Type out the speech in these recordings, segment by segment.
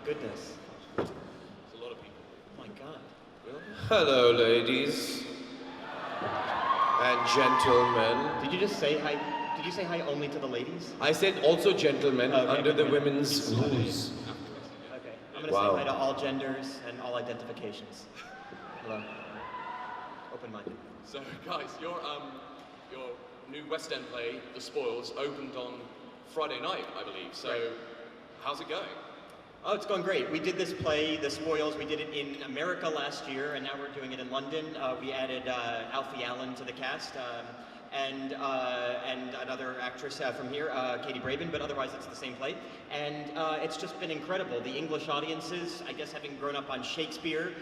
goodness. There's a lot of people. Oh my God. Really? Hello, ladies and gentlemen. Did you just say hi? Did you say hi only to the ladies? I said also gentlemen Okay, under the okay. women's rules. Okay. I'm gonna Wow. say hi to all genders and all identifications. Hello. Open-minded. So, guys, your new West End play, The Spoils, opened on Friday night, I believe. So, Right. how's it going? Oh, it's going great. We did this play, The Spoils. We did it in America last year, and now we're doing it in London. We added Alfie Allen to the cast, and another actress from here, Katie Braben, but otherwise it's the same play. And it's just been incredible. The English audiences, I guess having grown up on Shakespeare,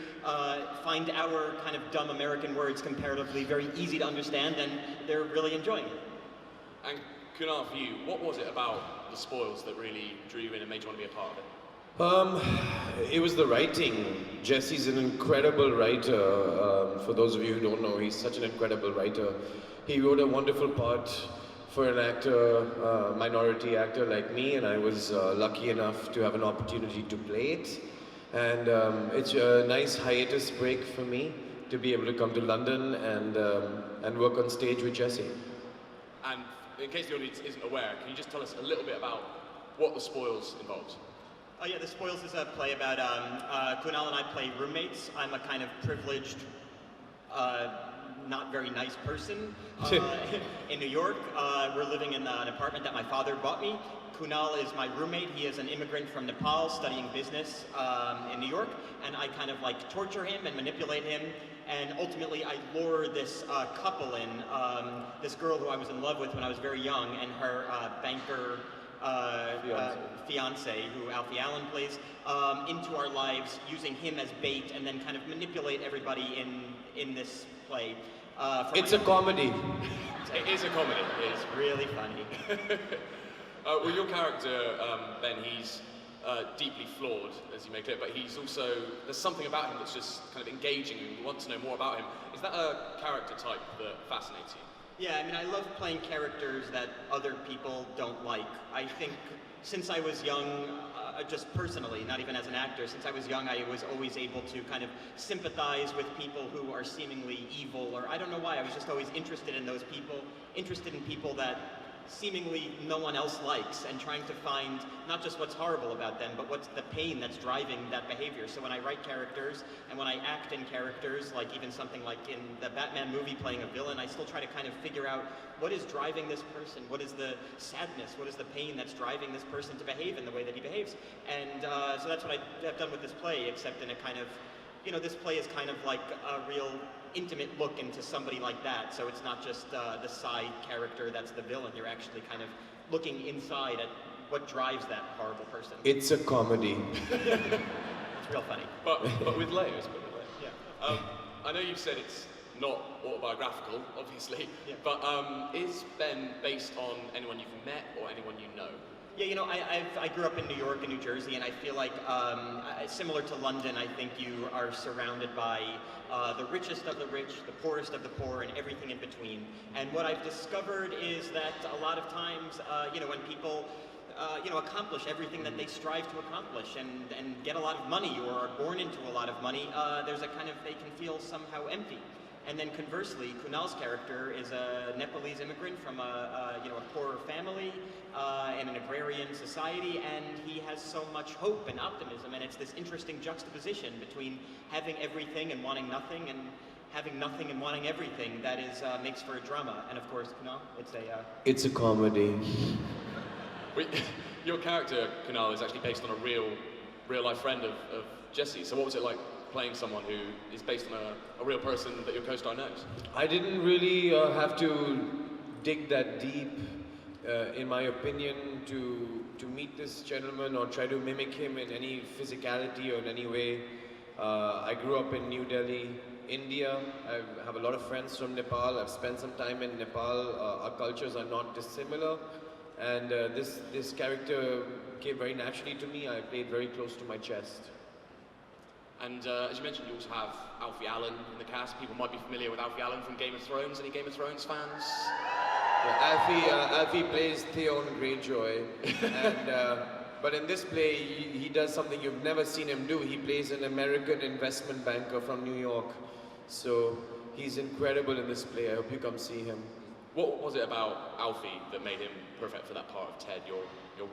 find our kind of dumb American words comparatively very easy to understand, and they're really enjoying it. And Kunal, for you, what was it about The Spoils that really drew you in and made you want to be a part of it? It was the writing. Jesse's an incredible writer. For those of you who don't know, he's such an incredible writer. He wrote a wonderful part for an actor, minority actor like me, and I was lucky enough to have an opportunity to play it. And it's a nice hiatus break for me to be able to come to London and work on stage with Jesse. And in case the audience isn't aware, can you just tell us a little bit about what The Spoils involves? Oh yeah, The Spoils is a play about, Kunal and I play roommates. I'm a kind of privileged, not very nice person in New York. We're living in an apartment that my father bought me. Kunal is my roommate. He is an immigrant from Nepal studying business in New York, and I kind of like torture him and manipulate him, and ultimately I lure this couple in, this girl who I was in love with when I was very young, and her banker fiance, who Alfie Allen plays, into our lives, using him as bait, and then kind of manipulate everybody in this play. It's a comedy. It is a comedy. It's really funny. Well, your character, Ben, he's deeply flawed, as you make clear, but he's also, there's something about him that's just kind of engaging, and you want to know more about him. Is that a character type that fascinates you? Yeah, I mean, I love playing characters that other people don't like. I think since I was young, just personally, not even as an actor, since I was young, I was always able to kind of sympathize with people who are seemingly evil, or I don't know why, I was just always interested in those people, interested in people that seemingly no one else likes, and trying to find not just what's horrible about them, but what's the pain that's driving that behavior. So when I write characters, and when I act in characters, like even something like in the Batman movie playing a villain, I still try to kind of figure out what is driving this person, what is the sadness, what is the pain that's driving this person to behave in the way that he behaves. And so that's what I've done with this play, except in a kind of, you know, this play is kind of like a real intimate look into somebody like that. So it's not just the side character that's the villain. You're actually kind of looking inside at what drives that horrible person. It's a comedy. It's real funny. But with layers, Yeah. I know you've said it's not autobiographical, obviously, Yeah. but is Ben based on anyone you've met or anyone you know? Yeah, you know, I grew up in New York and New Jersey, and I feel like, similar to London, I think you are surrounded by the richest of the rich, the poorest of the poor, and everything in between. And what I've discovered is that a lot of times, you know, when people, you know, accomplish everything that they strive to accomplish and get a lot of money or are born into a lot of money, there's a kind of, they can feel somehow empty. And then conversely, Kunal's character is a Nepalese immigrant from a you know, a poorer family in an agrarian society, and he has so much hope and optimism, and it's this interesting juxtaposition between having everything and wanting nothing, and having nothing and wanting everything that is makes for a drama. And of course, Kunal, It's a comedy. Your character, Kunal, is actually based on a real life friend of Jesse. So what was it like playing someone who is based on a real person that your co-star knows? I didn't really have to dig that deep, in my opinion, to meet this gentleman or try to mimic him in any physicality or in any way. I grew up in New Delhi, India. I have a lot of friends from Nepal. I've spent some time in Nepal. Our cultures are not dissimilar. And this character came very naturally to me. I played very close to my chest. And as you mentioned, you also have Alfie Allen in the cast. People might be familiar with Alfie Allen from Game of Thrones. Any Game of Thrones fans? Yeah, Alfie plays Theon Greyjoy, and But in this play, he does something you've never seen him do. He plays an American investment banker from New York. So he's incredible in this play. I hope you come see him. What was it about Alfie that made him perfect for that part of Ted, your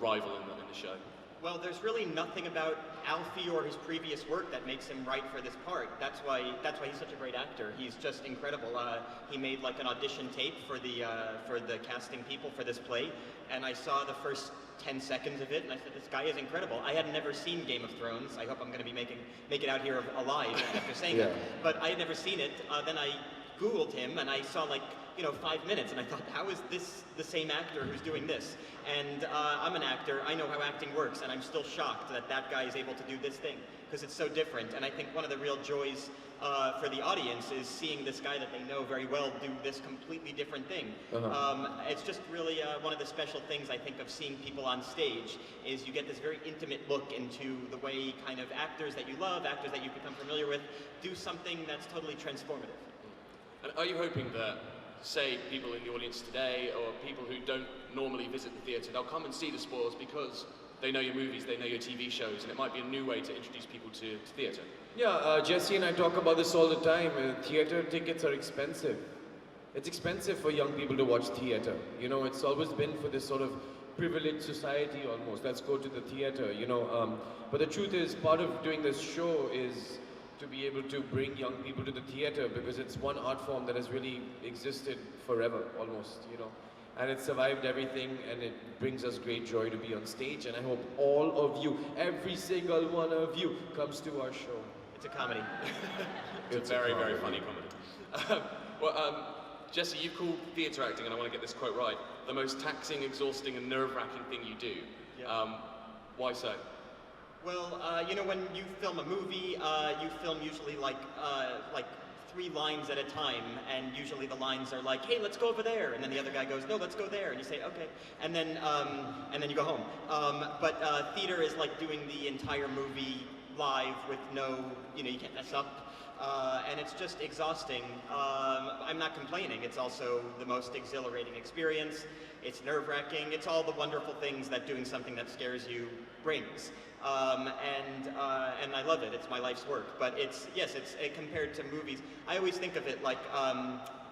rival in the show? Well, there's really nothing about Alfie or his previous work that makes him right for this part. That's why he's such a great actor. He's just incredible. He made like an audition tape for the casting people for this play, and I saw the first 10 seconds of it, and I said, this guy is incredible. I had never seen Game of Thrones. I hope I'm going to be make it out here alive after saying that. But I had never seen it. Then I Googled him, and I saw like 5 minutes, and I thought, how is this the same actor who's doing this? And I'm an actor, I know how acting works, and I'm still shocked that that guy is able to do this thing, because it's so different. And I think one of the real joys for the audience is seeing this guy that they know very well do this completely different thing. It's just really one of the special things, I think, of seeing people on stage, is you get this very intimate look into the way kind of actors that you love, actors that you've become familiar with, do something that's totally transformative. And are you hoping that, say, people in the audience today, or people who don't normally visit the theatre, they'll come and see the spoils because they know your movies, they know your TV shows, and it might be a new way to introduce people to theatre? Yeah, Jesse and I talk about this all the time. Theatre tickets are expensive. It's expensive for young people to watch theatre. It's always been for this sort of privileged society almost. Let's go to the theatre, But the truth is, part of doing this show is to be able to bring young people to the theatre, because it's one art form that has really existed forever, almost, And it survived everything, and it brings us great joy to be on stage, and I hope all of you, every single one of you, comes to our show. It's a comedy. It's a very, very funny comedy. Jesse, you've called theatre acting, and I want to get this quote right, the most taxing, exhausting, and nerve-wracking thing you do. Yeah. Why so? Well, when you film a movie, you film usually like 3 lines at a time, and usually the lines are like, hey, let's go over there, and then the other guy goes, no, let's go there, and you say, okay, and then you go home. But theater is like doing the entire movie live with no, you can't mess up, and it's just exhausting. I'm not complaining. It's also the most exhilarating experience. It's nerve-wracking. It's all the wonderful things that doing something that scares you brings. And I love it. It's my life's work. But it's compared to movies, I always think of it like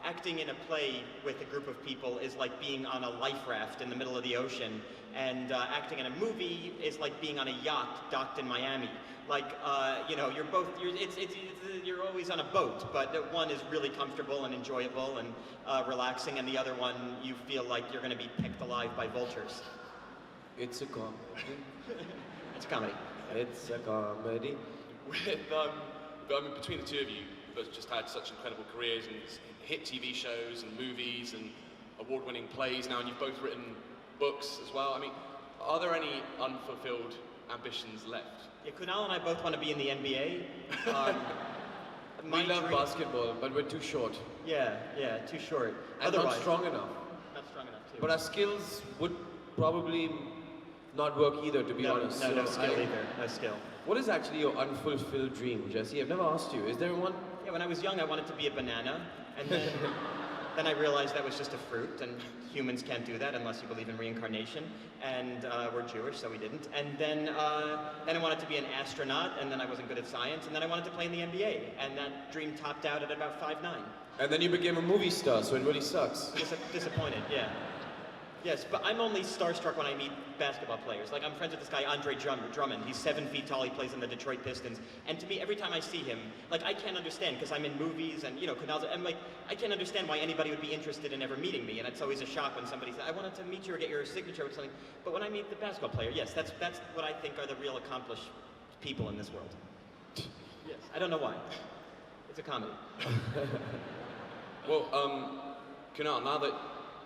acting in a play with a group of people is like being on a life raft in the middle of the ocean, and acting in a movie is like being on a yacht docked in Miami. Like you're always on a boat, but one is really comfortable and enjoyable and relaxing, and the other one you feel like you're going to be picked alive by vultures. It's a comedy. It's a comedy. It's a comedy. Between the two of you, both just had such incredible careers and hit TV shows and movies and award-winning plays now, and you've both written books as well. I mean, are there any unfulfilled ambitions left? Yeah, Kunal and I both want to be in the NBA. We love basketball, but we're too short. Yeah, too short. And not strong enough. Not strong enough, too. But our skills would probably not work either, to be honest. No skill either. No skill. What is actually your unfulfilled dream, Jesse? I've never asked you. Is there one? Yeah, when I was young, I wanted to be a banana, and then then I realized that was just a fruit, and humans can't do that unless you believe in reincarnation, and we're Jewish, so we didn't. And then I wanted to be an astronaut, and then I wasn't good at science, and then I wanted to play in the NBA, and that dream topped out at about 5'9". And then you became a movie star, so it really sucks. Disappointed, yeah. Yes, but I'm only starstruck when I meet basketball players. Like, I'm friends with this guy, Andre Drummond. He's 7 feet tall, he plays in the Detroit Pistons. And to me, every time I see him, like, I can't understand, because I'm in movies and, Kunal's, I'm like, I can't understand why anybody would be interested in ever meeting me. And it's always a shock when somebody says, I wanted to meet you or get your signature or something. But when I meet the basketball player, yes, that's what I think are the real accomplished people in this world. Yes, I don't know why. It's a comedy. Well, Kunal, now that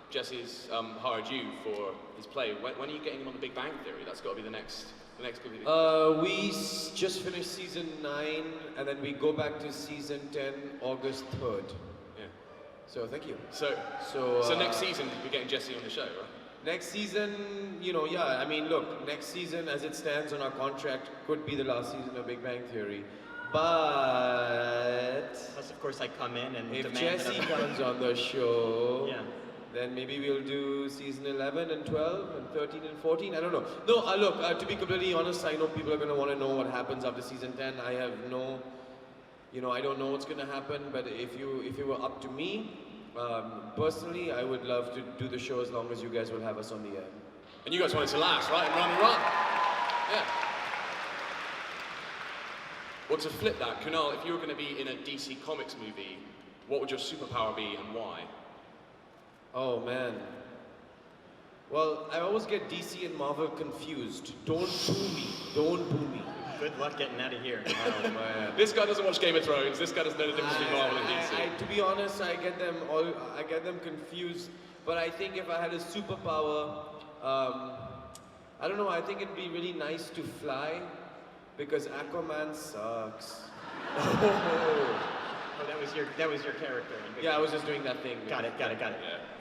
Jesse's hired you for his play, when are you getting him on The Big Bang Theory? That's got to be the next good. We just finished season 9, and then we go back to season 10, August 3rd. Yeah. So thank you. So next season we're getting Jesse on the show, right? Next season, I mean, look, next season as it stands on our contract could be the last season of Big Bang Theory. But Plus, of course, I come in and if demand Jesse comes on the show, yeah. then maybe we'll do season 11 and 12 and 13 and 14. I don't know. No, look, to be completely honest, I know people are going to want to know what happens after season 10. I have no, I don't know what's going to happen. But if it were up to me, personally, I would love to do the show as long as you guys will have us on the air. And you guys want it to last, right? And run and run. Yeah. Well, to flip that, Kunal, if you were going to be in a DC Comics movie, what would your superpower be and why? Oh man. Well, I always get DC and Marvel confused. Don't boo me. Don't boo me. Good luck getting out of here. Oh man. This guy doesn't watch Game of Thrones. This guy doesn't know the difference between Marvel and DC. To be honest, I get them confused. But I think if I had a superpower, I don't know. I think it'd be really nice to fly, because Aquaman sucks. Oh, that was your character. Yeah, I was just doing that thing. Got it. Yeah.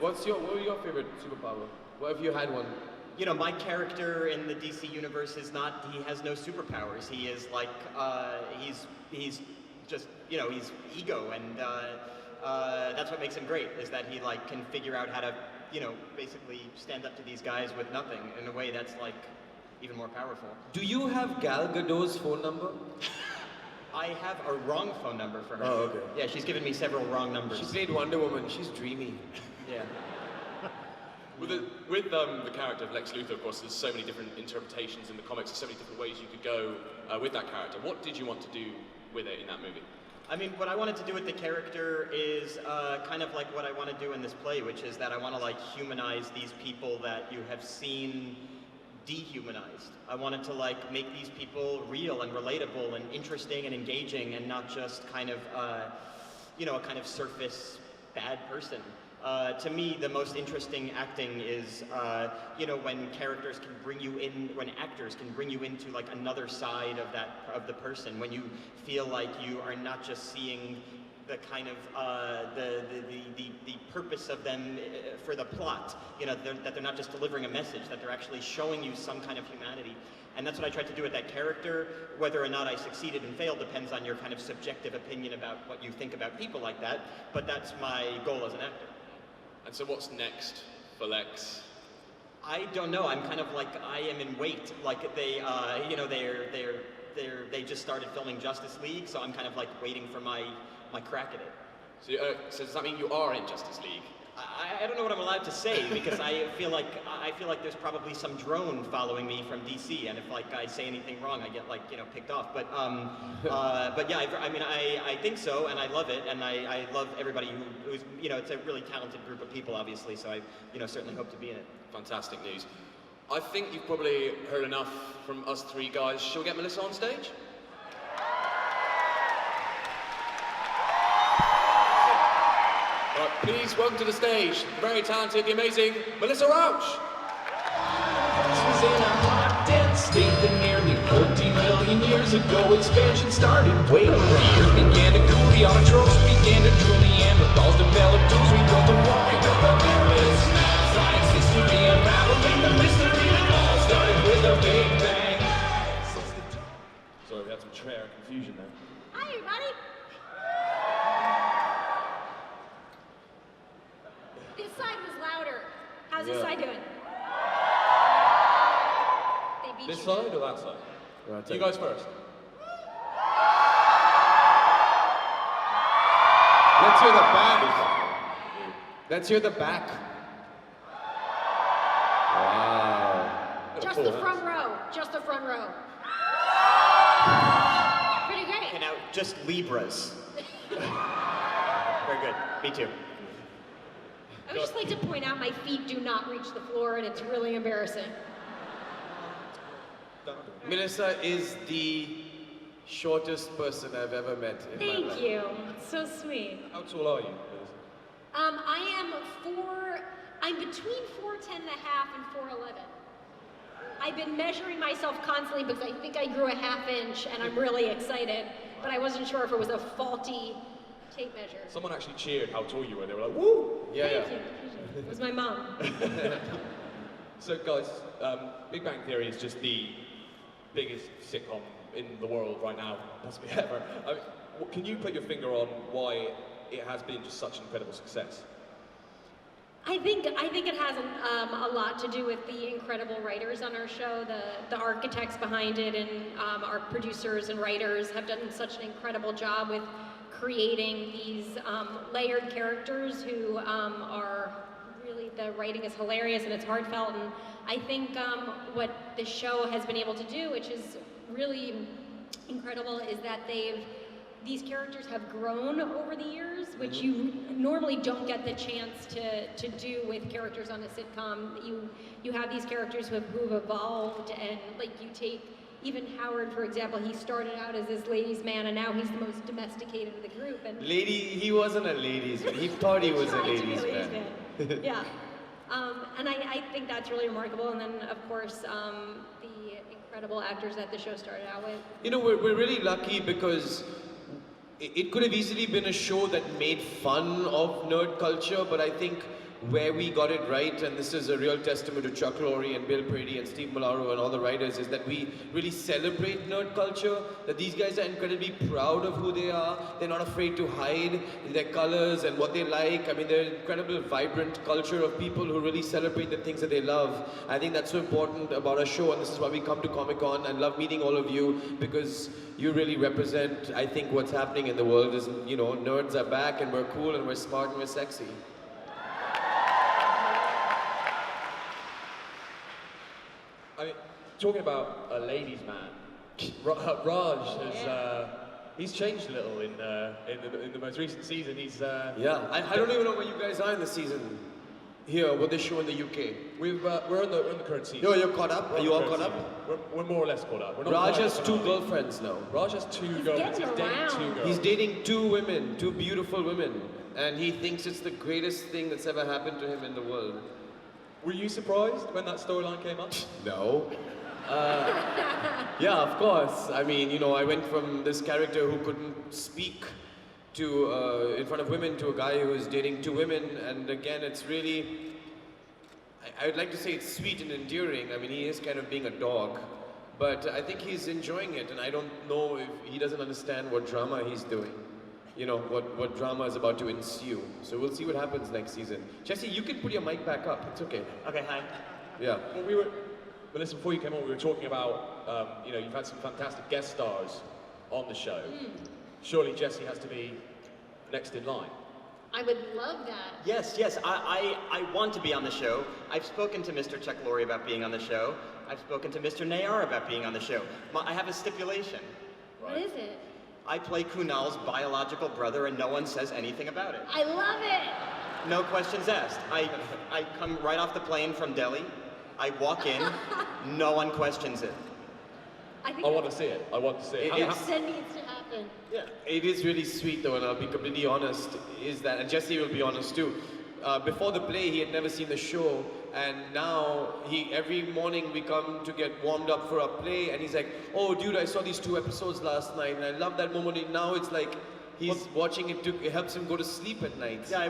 What was your favorite superpower? What if you had one? My character in the DC universe he has no superpowers. He is like, he's just, he's ego, and that's what makes him great, is that he like can figure out how to, basically stand up to these guys with nothing in a way that's like even more powerful. Do you have Gal Gadot's phone number? I have a wrong phone number for her. Oh, okay. Yeah, she's given me several wrong numbers. She played Wonder Woman. She's dreamy. Yeah. With the character of Lex Luthor, of course, there's so many different interpretations in the comics. There's so many different ways you could go with that character. What did you want to do with it in that movie? I mean, what I wanted to do with the character is kind of like what I want to do in this play, which is that I want to like humanize these people that you have seen dehumanized. I wanted to like make these people real and relatable and interesting and engaging, and not just kind of, a kind of surface bad person. To me, the most interesting acting is, when characters can bring you in, when actors can bring you into like another side of the person, when you feel like you are not just seeing the kind of the purpose of them for the plot, that they're not just delivering a message, that they're actually showing you some kind of humanity. And that's what I tried to do with that character. Whether or not I succeeded and failed depends on your kind of subjective opinion about what you think about people like that, but that's my goal as an actor. And so what's next for Lex? I don't know. I'm kind of like, I am in wait. Like they just started filming Justice League, so I'm kind of like waiting for my crack at it. So does that mean you are in Justice League? I don't know what I'm allowed to say, because I feel like there's probably some drone following me from DC, and if like I say anything wrong, I get like picked off. But yeah, I think so, and I love it, and I love everybody who's it's a really talented group of people, obviously. So I certainly hope to be in it. Fantastic news. I think you've probably heard enough from us three guys. Shall we get Melissa on stage? Right, please welcome to the stage the very talented, the amazing Melissa Rauch. She's in a hot, dense state that nearly 14 million years ago expansion started. Wait, the earth began to cool, the autotrophs began to drool, Neanderthals developed tools, we built the wall, we built the pyramids. Science history unraveling the mystery that all started with a big bang. Sorry, we had some rare confusion there. Hi, everybody. This side was louder. How's this side doing? They beat This you. side or that side? You guys first. Let's hear the back. Let's hear the back. Wow. Just the front row. Just the front row. Pretty great. Okay, now just Libras. Very good. Me too. I would just like to point out my feet do not reach the floor, and it's really embarrassing. Melissa is the shortest person I've ever met in my life. Thank you. It's so sweet. How tall are you? I'm between 4'10" and a half and 4'11". I've been measuring myself constantly because I think I grew a ½ inch, and I'm really excited, but I wasn't sure if it was a faulty tape measure. Someone actually cheered how tall you were. They were like, woo! Yeah, Thank you. It was my mom. So guys, Big Bang Theory is just the biggest sitcom in the world right now, possibly ever. I mean, can you put your finger on why it has been just such an incredible success? I think it has a lot to do with the incredible writers on our show. The architects behind it and our producers and writers have done such an incredible job with creating these layered characters who are really, the writing is hilarious and it's heartfelt. And I think what the show has been able to do, which is really incredible, is that these characters have grown over the years, which you normally don't get the chance to do with characters on a sitcom. You have these characters who've evolved, and like you take even Howard, for example, he started out as this ladies' man, and now he's the most domesticated of the group. And He wasn't a ladies' man. He thought he was a ladies' man. Yeah. And I think that's really remarkable. And then, of course, the incredible actors that the show started out with. You know, we're really lucky because it could have easily been a show that made fun of nerd culture, but I think where we got it right, and this is a real testament to Chuck Lorre and Bill Prady and Steve Malaro and all the writers, is that we really celebrate nerd culture, that these guys are incredibly proud of who they are. They're not afraid to hide their colors and what they like. I mean, they're an incredible, vibrant culture of people who really celebrate the things that they love. I think that's so important about our show, and this is why we come to Comic Con and love meeting all of you, because you really represent, I think, what's happening in the world is, you know, nerds are back and we're cool and we're smart and we're sexy. I mean, talking about a ladies' man, Raj has he's changed a little in the most recent season. He's Yeah, I don't even know where you guys are in the season. Here, what they show in the UK. we're in the current season. No, you're caught up? Are you all caught up? We're more or less caught up. We're not Raj quite has up 2 and running. girlfriends now. Raj has 2 girlfriends. He's getting dating around. 2 girls. He's dating 2 women, 2 beautiful women, and he thinks it's the greatest thing that's ever happened to him in the world. Were you surprised when that storyline came up? No. Yeah, of course. I mean, you know, I went from this character who couldn't speak to in front of women to a guy who is dating 2 women, and again, it's really, I would like to say it's sweet and endearing. I mean, he is kind of being a dog, but I think he's enjoying it, and I don't know if he doesn't understand what drama he's doing. You know, what drama is about to ensue. So we'll see what happens next season. Jesse, you can put your mic back up. It's okay. Okay, hi. Yeah. Well, listen, before you came on, we were talking about, you know, you've had some fantastic guest stars on the show. Surely Jesse has to be next in line. I would love that. Yes, I want to be on the show. I've spoken to Mr. Chuck Lorre about being on the show. I've spoken to Mr. Nayyar about being on the show. I have a stipulation. What is it? I play Kunal's biological brother and no one says anything about it. I love it. No questions asked. I come right off the plane from Delhi. I walk in, no one questions it. I want to see it. I want to see it. That needs to happen. Yeah. It is really sweet though, and I'll be completely honest, is that, and Jesse will be honest too, before the play he had never seen the show, and now every morning we come to get warmed up for our play, and he's like, oh dude, I saw these 2 episodes last night, and I love that moment, and now it's like, he's watching it, it helps him go to sleep at night. Yeah,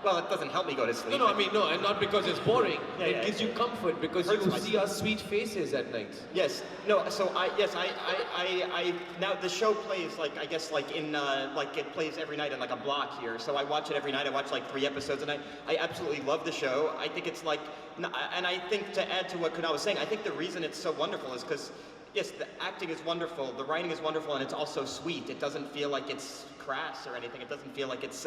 well, it doesn't help me go to sleep. No, I mean, no, and not because it's boring. Yeah, it yeah, gives you comfort because Hurts you my see our sweet faces at night. Yes. No. So I now the show plays like I guess like in like it plays every night in like a block here. So I watch it every night. I watch like 3 episodes a night. I absolutely love the show. I think it's like, and I think to add to what Kunal was saying, I think the reason it's so wonderful is because yes, the acting is wonderful, the writing is wonderful, and it's also sweet. It doesn't feel like it's crass or anything. It doesn't feel like it's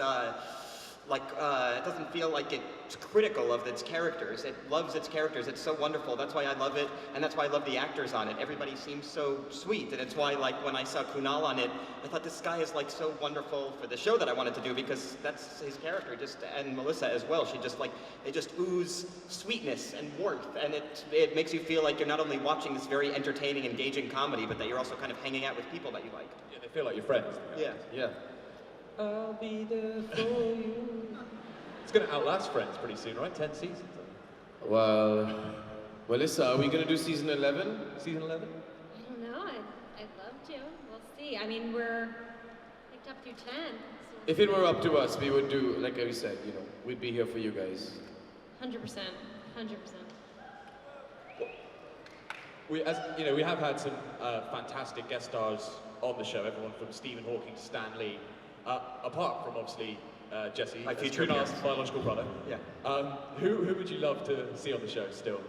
it doesn't feel like it's critical of its characters. It loves its characters. It's so wonderful. That's why I love it, and that's why I love the actors on it. Everybody seems so sweet, and it's why, like, when I saw Kunal on it, I thought this guy is like so wonderful for the show that I wanted to do because that's his character. And Melissa as well. They just ooze sweetness and warmth, and it makes you feel like you're not only watching this very entertaining, engaging comedy, but that you're also kind of hanging out with people that you like. Yeah, they feel like your friends. Yeah. Yeah. I'll be there for you. It's going to outlast Friends pretty soon, right? 10 seasons. Well, Melissa, are we going to do season 11? Season 11? I don't know. I'd love to. We'll see. I mean, we're picked up through 10. So If it were up to us, we would do, like I said, you know, we'd be here for you guys. 100%. 100%. We have had some fantastic guest stars on the show. Everyone from Stephen Hawking to Stan Lee. Apart from obviously Jesse, My as future Kunal's guest. biological brother. Yeah. Who would you love to see on the show still?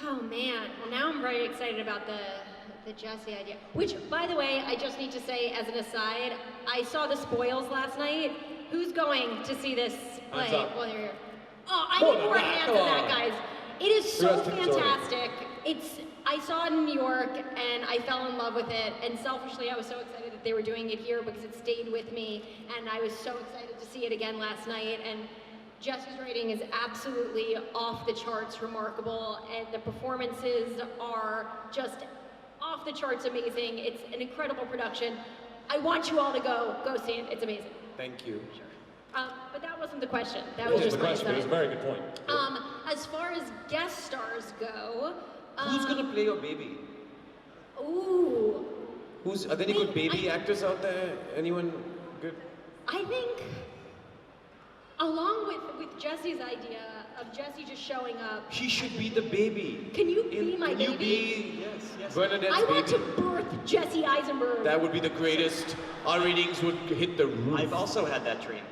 Oh man, well now I'm very excited about the Jesse idea. Which, by the way, I just need to say as an aside, I saw the spoils last night. Who's going to see this play? Hands up. Well, here. Oh, I Come need on, more come hands on. than that, guys. It is Who so has tickets already? fantastic. I saw it in New York and I fell in love with it. And selfishly, I was so excited that they were doing it here because it stayed with me. And I was so excited to see it again last night. And Jesse's writing is absolutely off the charts remarkable, and the performances are just off the charts amazing. It's an incredible production. I want you all to go see it. It's amazing. Thank you. But that wasn't the question. That That was was just the my question, but it was a side. very good point. As far as guest stars go, Who's gonna play your baby? ooh, Are there any good baby actors out there? Anyone good? I think, along with Jesse's idea of Jesse just showing up, She should be the baby. can you be my Can baby? you be Yes. Bernadette's I want baby? to birth Jesse Eisenberg. That would be the greatest. Our ratings would hit the roof. I've also had that dream.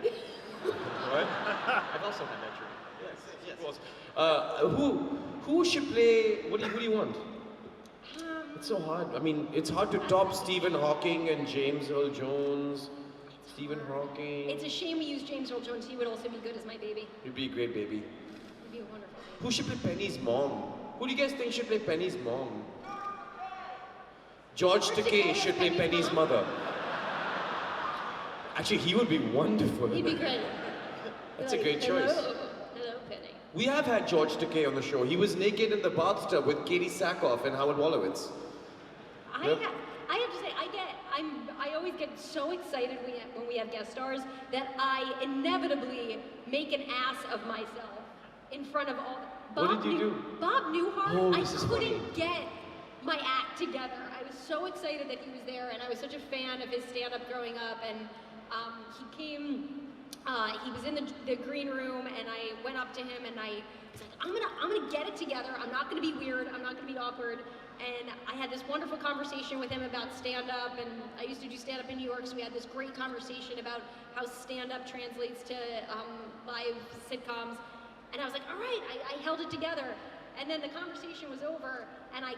What? I've also had that dream. Yes. Who should play? Who do you want? It's so hard. I mean, it's hard to top Stephen Hawking and James Earl Jones. Stephen Hawking. It's a shame we used James Earl Jones. He would also be good as my baby. You'd be a great baby. He'd be a wonderful baby. Who should play Penny's mom? Who do you guys think should play Penny's mom? George Takei should play Penny's mother. Actually, he would be wonderful. He'd be great. That's a Like, great hello, choice. Hello, Penny. We have had George Takei on the show. He was naked in the bathtub with Katie Sackhoff and Howard Wolowitz. Yep. I have to say, I always get so excited when we have guest stars that I inevitably make an ass of myself in front of all. What did you do? Bob Newhart. Oh, I this is couldn't funny. get my act together. I was so excited that he was there, and I was such a fan of his stand-up growing up. And he came. He was in the green room, and I went up to him, and I was like, I'm gonna get it together. I'm not gonna be weird. I'm not gonna be awkward. And I had this wonderful conversation with him about stand-up, and I used to do stand-up in New York, so we had this great conversation about how stand-up translates to live sitcoms. And I was like, all right, I held it together. And then the conversation was over, and I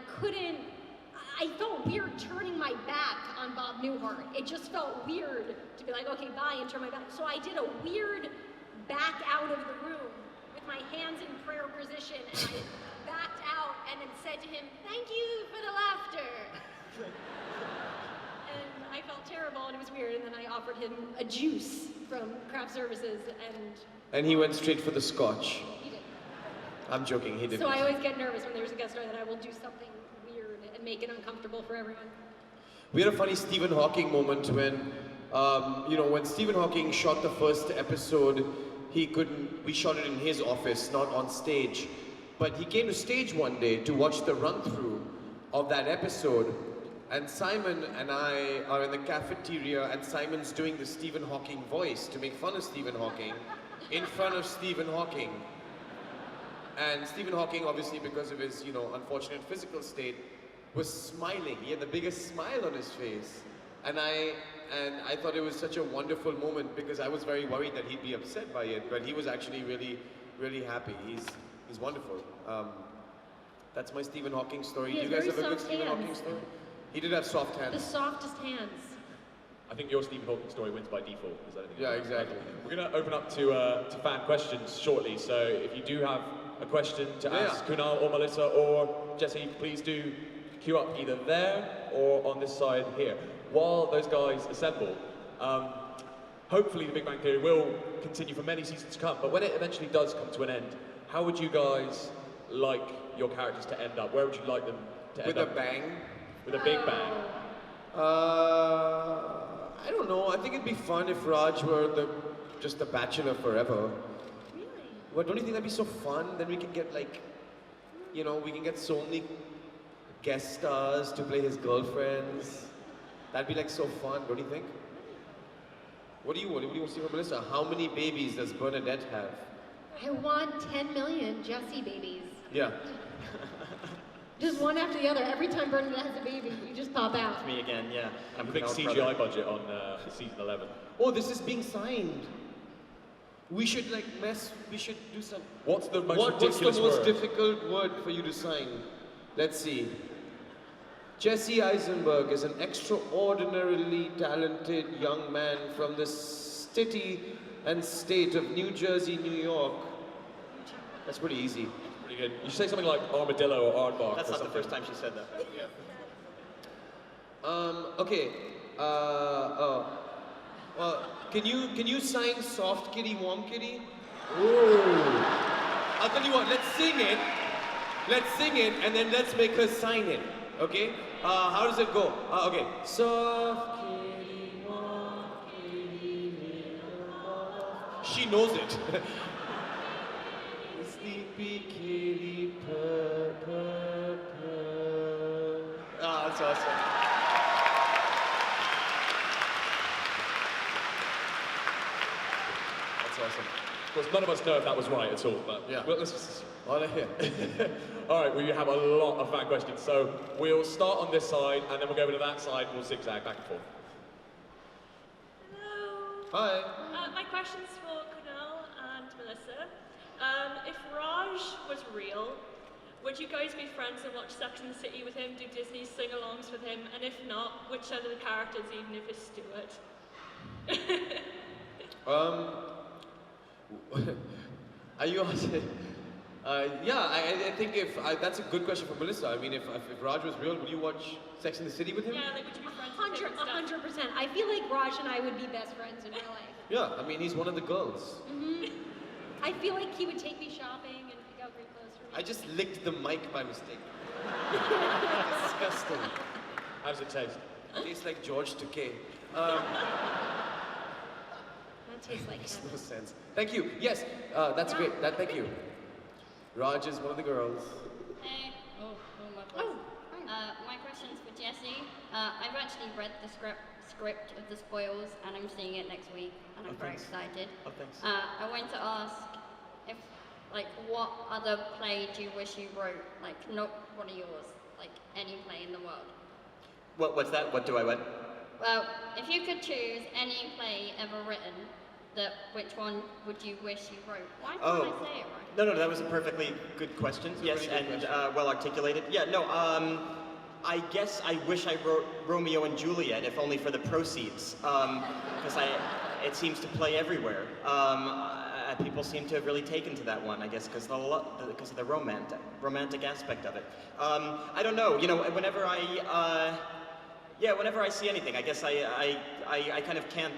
felt weird turning my back on Bob Newhart. It just felt weird to be like, okay, bye, and turn my back. So I did a weird back out of the room with my hands in prayer position, and I backed out and then said to him, thank you for the laughter. And I felt terrible, and it was weird, and then I offered him a juice from craft services, And he went straight for the scotch. he did. I'm joking, he didn't. So I always get nervous when there's a guest star that I will do something weird and make it uncomfortable for everyone. We had a funny Stephen Hawking moment when, when Stephen Hawking shot the first episode, we shot it in his office, not on stage. But he came to stage one day to watch the run-through of that episode, and Simon and I are in the cafeteria, and Simon's doing the Stephen Hawking voice to make fun of Stephen Hawking in front of Stephen Hawking. And Stephen Hawking, obviously because of his, unfortunate physical state, was smiling. He had the biggest smile on his face. And I thought it was such a wonderful moment because I was very worried that he'd be upset by it, but he was actually really, really happy. He's wonderful. That's my Stephen Hawking story. He Do has you guys very have a good soft Stephen hands. Hawking story? He did have soft The hands. softest hands. I think your Stephen Hawking story wins by default. Is that anything? Yeah, exactly. We're going to open up to fan questions shortly. So if you do have a question to ask Kunal or Melissa or Jesse, please do queue up either there or on this side here. While those guys assemble, hopefully the Big Bang Theory will continue for many seasons to come. But when it eventually does come to an end, how would you guys like your characters to end up? Where would you like them to end With up? a bang. With a big bang. I don't know. I think it'd be fun if Raj were just the bachelor forever. Really? Well, don't you think that'd be so fun? Then we can get we can get so many guest stars to play his girlfriends. That'd be like so fun, don't you think? What do you want to see from Melissa? How many babies does Bernadette have? I want 10 million Jesse babies. Yeah. Just one after the other. Every time Bernadette has a baby, you just pop out. Me again, yeah. I'm A big Kunal's CGI brother. budget on season 11. Oh, this is being signed. We should like we should do some... What's the most What's the ridiculous most word? difficult word for you to sign? Let's see. Jesse Eisenberg is an extraordinarily talented young man from the city and state of New Jersey, New York. That's pretty easy. Pretty good. You should say something like armadillo or aardvark. That's or not the something. first time she said that. Okay. Can you sign soft kitty, warm kitty? Ooh. I'll tell you what. Let's sing it. Let's sing it, and then let's make her sign it. Okay? How does it go? Okay. Soft kitty, warm kitty, she knows it. Sleepy kitty, purr, purr, purr. Ah, that's awesome. That's awesome. Of course, none of us know if that was right at all, but Yeah. well, let's just... All I hear. All right, we have a lot of fan questions, so we'll start on this side, and then we'll go over to that side, and we'll zigzag back and forth. Hello. Hi. My question's for Kunal and Melissa. If Raj was real, would you guys be friends and watch Sex and the City with him, do Disney sing-alongs with him, and if not, which are the characters, even if it's Stuart? Are you asking? Yeah, I think that's a good question for Melissa. I mean, if Raj was real, would you watch Sex and the City with him? Yeah, like, would you be friends with him and stuff? 100%. I feel like Raj and I would be best friends in real life. Yeah, I mean, he's one of the girls. I feel like he would take me shopping and pick out great clothes for me. I just licked the mic by mistake. Disgusting. How does it taste? Tastes like George Takei. That tastes like Makes heaven. no sense. Thank you. Yes, that's great. Thank you. Raj is one of the girls. Hey. Oh, my Oh, voice. My question's for Jesse. I've actually read the script of The Spoils, and I'm seeing it next week, and I'm very thanks. excited. Oh, thanks. I wanted to ask if, like, what other play do you wish you wrote? Like, not one of yours, like any play in the world. What's that? What do I what? Well, if you could choose any play ever written, which one would you wish you wrote? Why can't I say it right? No, that was a perfectly good question. Yes, really good and question. well articulated. Yeah, no, I guess I wish I wrote Romeo and Juliet, if only for the proceeds, because it seems to play everywhere. People seem to have really taken to that one, I guess, because of the romantic aspect of it. I don't know. You know, whenever I see anything, I guess I kind of can't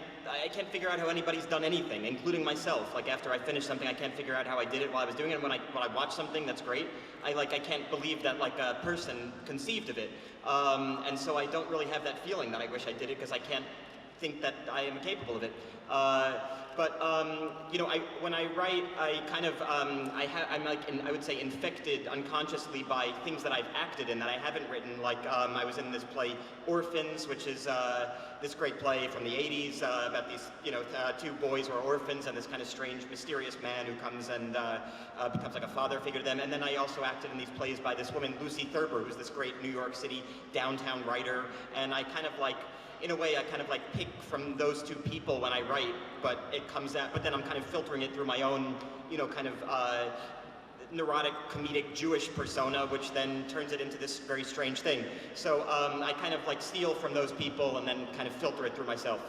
figure out how anybody's done anything, including myself. Like after I finish something, I can't figure out how I did it while I was doing it. And when I watch something that's great, I can't believe that like a person conceived of it. And so I don't really have that feeling that I wish I did it because I can't think that I am capable of it. You know, when I write, I kind of, I'm like, I would say infected unconsciously by things that I've acted in that I haven't written. Like, I was in this play, Orphans, which is this great play from the 80s about these, you know, two boys who are orphans and this kind of strange, mysterious man who comes and becomes like a father figure to them. And then I also acted in these plays by this woman, Lucy Thurber, who's this great New York City downtown writer. And I kind of like, in a way, I kind of like pick from those two people when I write, but it comes out, but then I'm kind of filtering it through my own, you know, kind of neurotic, comedic Jewish persona, which then turns it into this very strange thing. So I kind of like steal from those people and then kind of filter it through myself.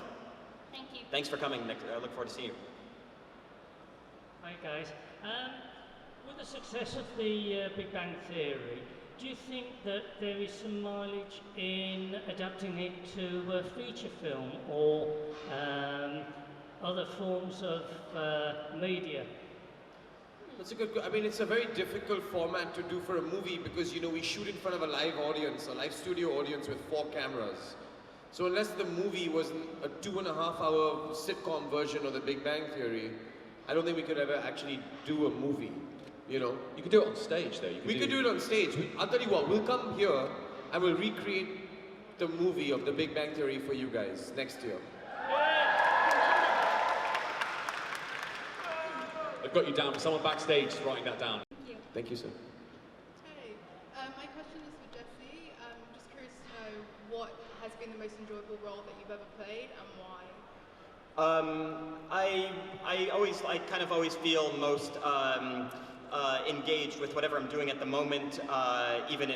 Thank you. Thanks for coming, Nick. I look forward to seeing you. Hi guys. With the success of the Big Bang Theory, do you think that there is some mileage in adapting it to a feature film or other forms of media? That's a good. I mean, it's a very difficult format to do for a movie because, you know, we shoot in front of a live audience, a live studio audience with 4 cameras. So unless the movie was a 2.5-hour sitcom version of The Big Bang Theory, I don't think we could ever actually do a movie. You know, You could do it on stage, though. we could do it on stage. I'll tell you what, we'll come here and we'll recreate the movie of The Big Bang Theory for you guys next year. I've got you down. Someone backstage is writing that down. Thank you, sir. Hey, my question is for Jesse. I'm just curious to know what has been the most enjoyable role that you've ever played and why. I kind of always feel most engaged with whatever I'm doing at the moment, even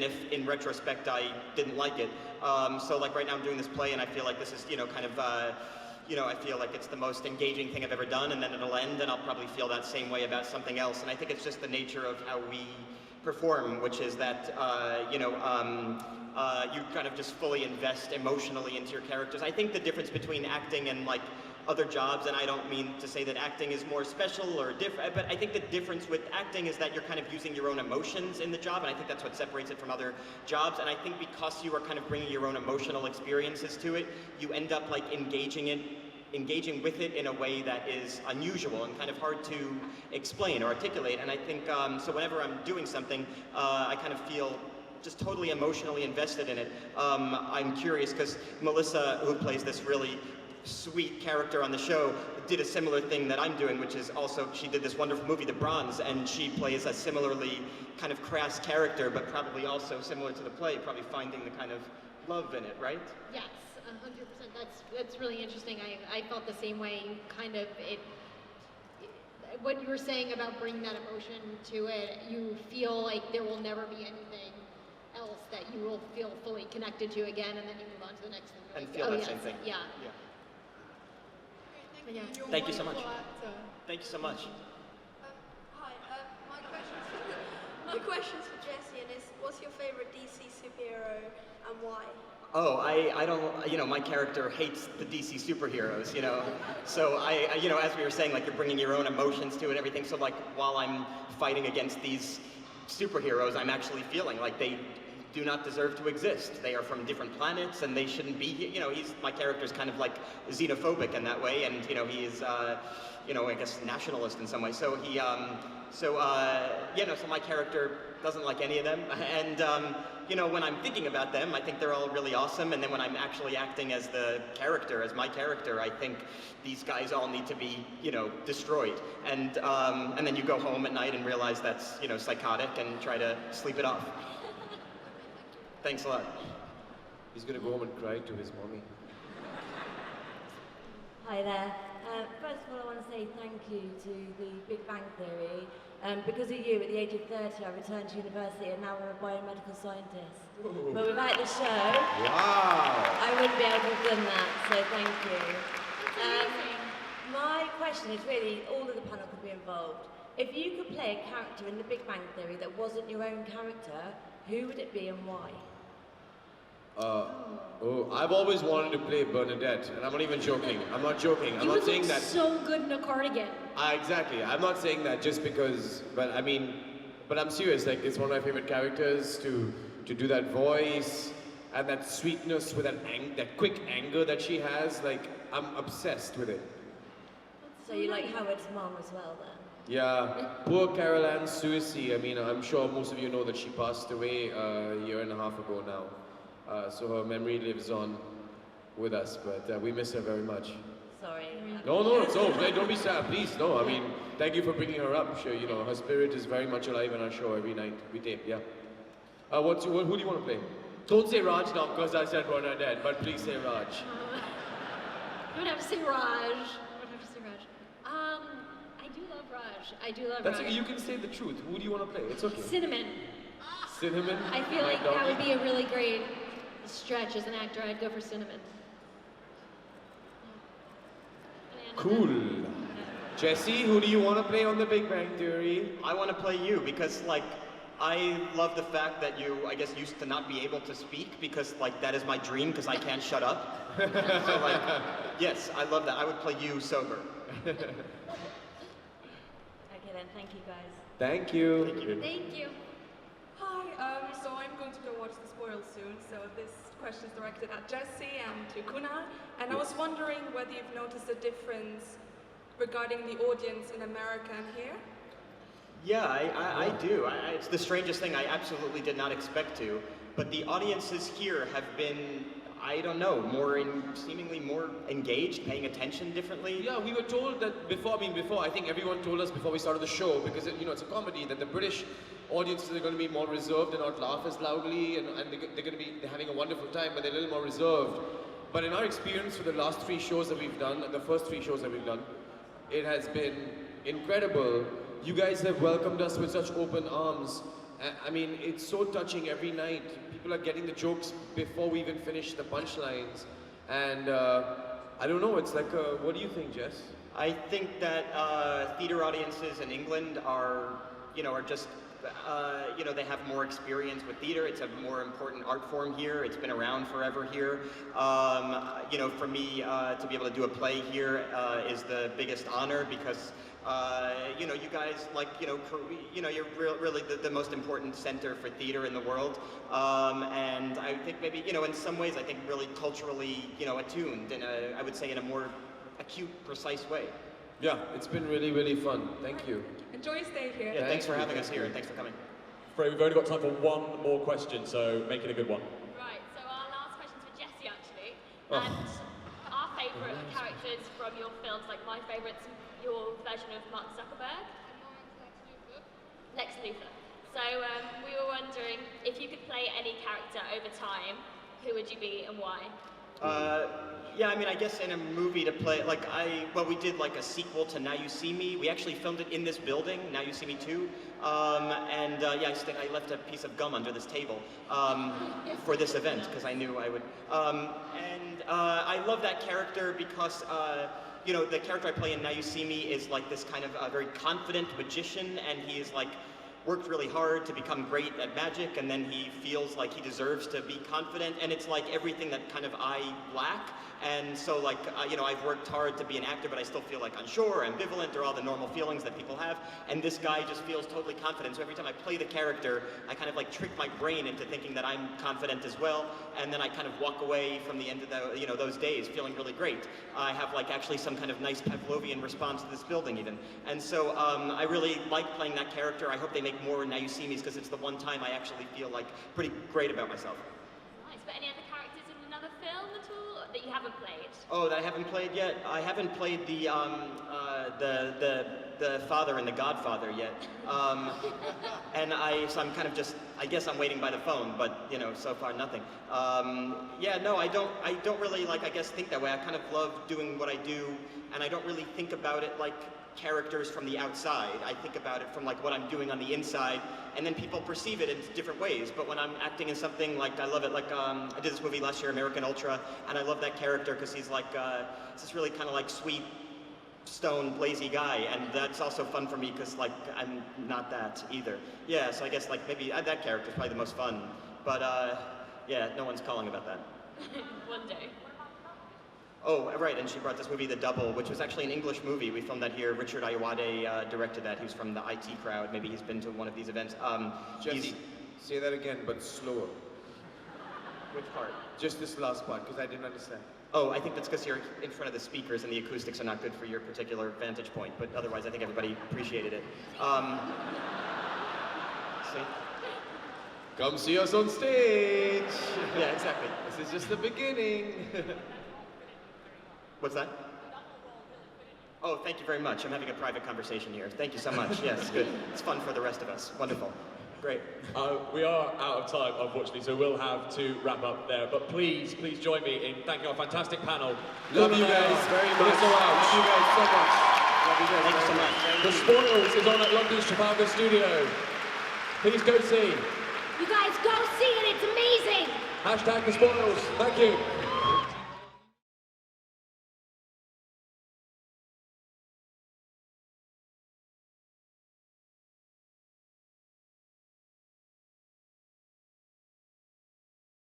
if in retrospect I didn't like it. So like right now I'm doing this play and I feel like this is, kind of, I feel like it's the most engaging thing I've ever done, and then it'll end and I'll probably feel that same way about something else. And I think it's just the nature of how we perform, which is that, you kind of just fully invest emotionally into your characters. I think the difference between acting and like other jobs, and I don't mean to say that acting is more special or different, but I think the difference with acting is that you're kind of using your own emotions in the job, and I think that's what separates it from other jobs. And I think because you are kind of bringing your own emotional experiences to it, you end up like engaging with it in a way that is unusual and kind of hard to explain or articulate. And I think, so whenever I'm doing something, I kind of feel just totally emotionally invested in it. I'm curious because Melissa, who plays this really sweet character on the show, did a similar thing that I'm doing, which is also, she did this wonderful movie, The Bronze, and she plays a similarly kind of crass character, but probably also similar to the play, probably finding the kind of love in it, right? Yes, 100%. That's really interesting. I felt the same way. Kind of what you were saying about bringing that emotion to it, you feel like there will never be anything else that you will feel fully connected to again, and then you move on to the next thing. And feel that same thing. Yeah. Great, thank you. You're Thank you so a much. wonderful actor. Thank you so much. Hi, my question's for Jesse, and is, what's your favorite DC superhero and why? Oh, I don't, my character hates the DC superheroes, So as we were saying, like you're bringing your own emotions to it and everything. So like while I'm fighting against these superheroes, I'm actually feeling like they do not deserve to exist. They are from different planets and they shouldn't be here. My character's kind of like xenophobic in that way, and he is, I guess nationalist in some way. So so my character doesn't like any of them. And when I'm thinking about them, I think they're all really awesome. And then when I'm actually acting as as my character, I think these guys all need to be, destroyed. And then you go home at night and realize that's, psychotic and try to sleep it off. Thanks a lot. He's gonna go home and cry to his mommy. Hi there. First of all, I want to say thank you to the Big Bang Theory. Because of you, at the age of 30, I returned to university and now I'm a biomedical scientist. Ooh. But without the show, Wow! I wouldn't be able to have done that, so thank you. My question is really, all of the panel could be involved. If you could play a character in the Big Bang Theory that wasn't your own character, who would it be and why? I've always wanted to play Bernadette, and I'm not even joking. I'm not joking. I'm not saying that. So good in a cardigan. Exactly. I'm not saying that just because, but I'm serious. Like, it's one of my favorite characters to do that voice and that sweetness with that quick anger that she has. Like, I'm obsessed with it. So you like Howard's mom as well, then? Yeah, poor Carol Ann Suissy. I'm sure most of you know that she passed away a year and a half ago now. So her memory lives on with us, but we miss her very much. Sorry. No, don't be sad, please. No, thank you for bringing her up. Sure, her spirit is very much alive in our show every night we tape. Yeah. Who do you want to play? Don't say Raj now, because I said Bernadette, but please say Raj. You would have to say Raj. I do love That's Raj. okay, you can say the truth. Who do you want to play? It's okay. Cinnamon. Cinnamon? I feel like that would be a really great stretch as an actor. I'd go for Cinnamon. Cool. Jesse, who do you want to play on The Big Bang Theory? I want to play you because, I love the fact that you, I guess, used to not be able to speak because, that is my dream because I can't shut up. So, yes, I love that. I would play you sober. Okay then, thank you guys. Thank you. Thank you. Hi, so I'm going to go watch The Spoils soon, so this question is directed at Jesse and to Kunal. And I was wondering whether you've noticed a difference regarding the audience in America and here? Yeah, I do. It's the strangest thing. I absolutely did not expect to. But the audiences here have been, I don't know, seemingly more engaged, paying attention differently. Yeah, we were told that before, I think everyone told us before we started the show, because it's a comedy, that the British audiences are going to be more reserved and not laugh as loudly, and they're having a wonderful time, but they're a little more reserved. But in our experience for the last 3 shows that we've done, the first 3 shows that we've done, it has been incredible. You guys have welcomed us with such open arms. I mean, it's so touching every night. People are getting the jokes before we even finish the punchlines. And I don't know, it's like, what do you think, Jess? I think that theater audiences in England are just, they have more experience with theater. It's a more important art form here. It's been around forever here. For me, to be able to do a play here is the biggest honor because, you guys, you're really the most important center for theater in the world. And I think maybe, in some ways, I think really culturally, attuned, and I would say in a more acute, precise way. Yeah, it's been really, really fun. Thank you. Enjoy your stay here. Yeah, thanks for having us here, and thanks for coming. Freddie, we've only got time for one more question, so make it a good one. Right, so our last question's for Jesse, actually. Oh. And our favourite characters from your films, like my favourite's your version of Mark Zuckerberg. Lex Luthor. So we were wondering, if you could play any character over time, who would you be and why? Yeah, I mean, I guess in a movie to play, we did like a sequel to Now You See Me. We actually filmed it in this building, Now You See Me 2. I left a piece of gum under this table for this event, because I knew I would. I love that character because, the character I play in Now You See Me is like this kind of very confident magician, and he is like, worked really hard to become great at magic, and then he feels like he deserves to be confident, and it's like everything that kind of I lack. And so I've worked hard to be an actor, but I still feel like unsure, ambivalent, or all the normal feelings that people have. And this guy just feels totally confident. So every time I play the character, I kind of like trick my brain into thinking that I'm confident as well. And then I kind of walk away from the end of those days feeling really great. I have actually some kind of nice Pavlovian response to this building even. And so I really like playing that character. I hope they make more Now You See Me, because it's the one time I actually feel like pretty great about myself. Nice, but any other characters in another film at all that you haven't played? Oh, that I haven't played yet? I haven't played the father in The Godfather yet. So I'm kind of just, I guess I'm waiting by the phone, but so far nothing. I don't really think that way. I kind of love doing what I do, and I don't really think about it like characters from the outside. I think about it from what I'm doing on the inside, and then people perceive it in different ways. But when I'm acting in something, I love it. I did this movie last year, American Ultra, and I love that character because he's this really kind of sweet, stone, lazy guy, and that's also fun for me because I'm not that either. Yeah, so I guess maybe that character's probably the most fun. But no one's calling about that. One day. Oh, right, and she brought this movie, The Double, which was actually an English movie. We filmed that here. Richard Ayoade directed that. He was from the IT crowd. Maybe he's been to one of these events. Jesse, say that again, but slower. Which part? Just this last part, because I didn't understand. Oh, I think that's because you're in front of the speakers and the acoustics are not good for your particular vantage point, but otherwise I think everybody appreciated it. See? Come see us on stage! Yeah, exactly. This is just the beginning. What's that? Oh, thank you very much. I'm having a private conversation here. Thank you so much. Yes, good. It's fun for the rest of us. Wonderful. Great. We are out of time, unfortunately, so we'll have to wrap up there. But please join me in thanking our fantastic panel. Love you guys very much. Love you guys so much. Love you guys. Thank you so much. The Spoils is on at London's Trafalgar Studio. Please go see. You guys go see it, it's amazing! #The Spoils. Thank you.